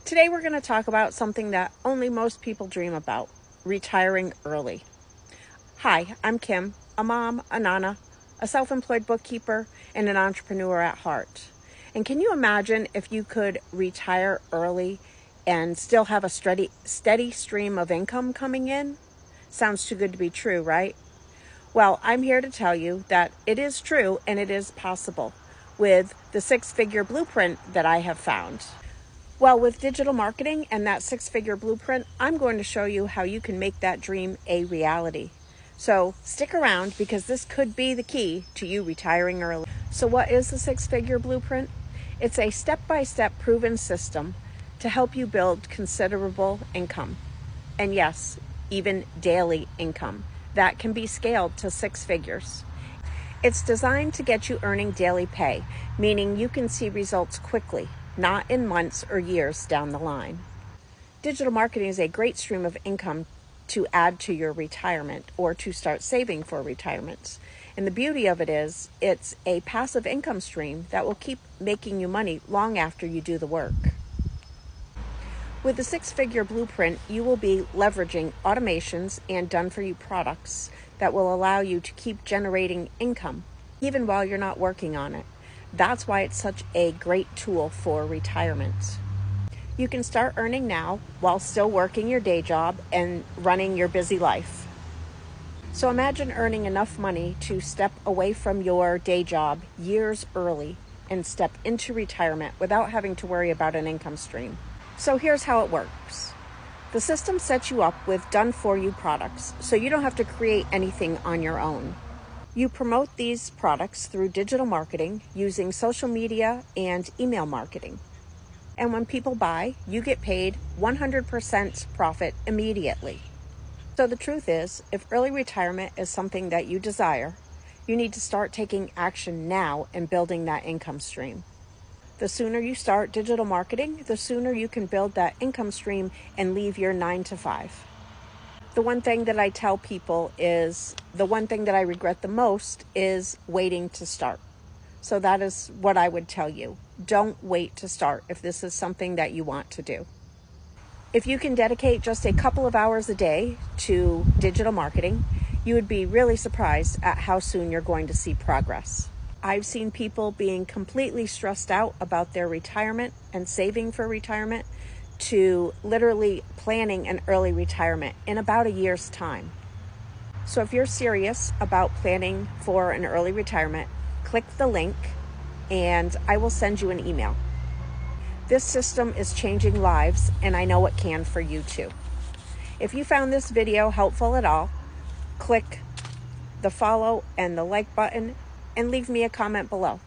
Today we're going to talk about something that only most people dream about, retiring early. Hi, I'm Kim, a mom, a nana, a self-employed bookkeeper, and an entrepreneur at heart. And can you imagine if you could retire early and still have a steady stream of income coming in? Sounds too good to be true, right? Well, I'm here to tell you that it is true and it is possible with the six-figure blueprint that I have found. Well, with digital marketing and that six-figure blueprint, I'm going to show you how you can make that dream a reality. So stick around because this could be the key to you retiring early. So what is the six-figure blueprint? It's a step-by-step proven system to help you build considerable income. And yes, even daily income that can be scaled to six figures. It's designed to get you earning daily pay, meaning you can see results quickly, not in months or years down the line. Digital marketing is a great stream of income to add to your retirement or to start saving for retirement. And the beauty of it is it's a passive income stream that will keep making you money long after you do the work. With the six-figure blueprint, you will be leveraging automations and done-for-you products that will allow you to keep generating income even while you're not working on it. That's why it's such a great tool for retirement. You can start earning now while still working your day job and running your busy life. So imagine earning enough money to step away from your day job years early and step into retirement without having to worry about an income stream. So here's how it works. The system sets you up with done-for-you products, so you don't have to create anything on your own. You promote these products through digital marketing using social media and email marketing. And when people buy, you get paid 100% profit immediately. So the truth is, if early retirement is something that you desire, you need to start taking action now and building that income stream. The sooner you start digital marketing, the sooner you can build that income stream and leave your 9 to 5. The one thing that I tell people is the one thing that I regret the most is waiting to start. So that is what I would tell you. Don't wait to start if this is something that you want to do. If you can dedicate just a couple of hours a day to digital marketing, you would be really surprised at how soon you're going to see progress. I've seen people being completely stressed out about their retirement and saving for retirement to literally planning an early retirement in about a year's time. So if you're serious about planning for an early retirement, click the link and I will send you an email. This system is changing lives and I know it can for you too. If you found this video helpful at all, click the follow and the like button and leave me a comment below.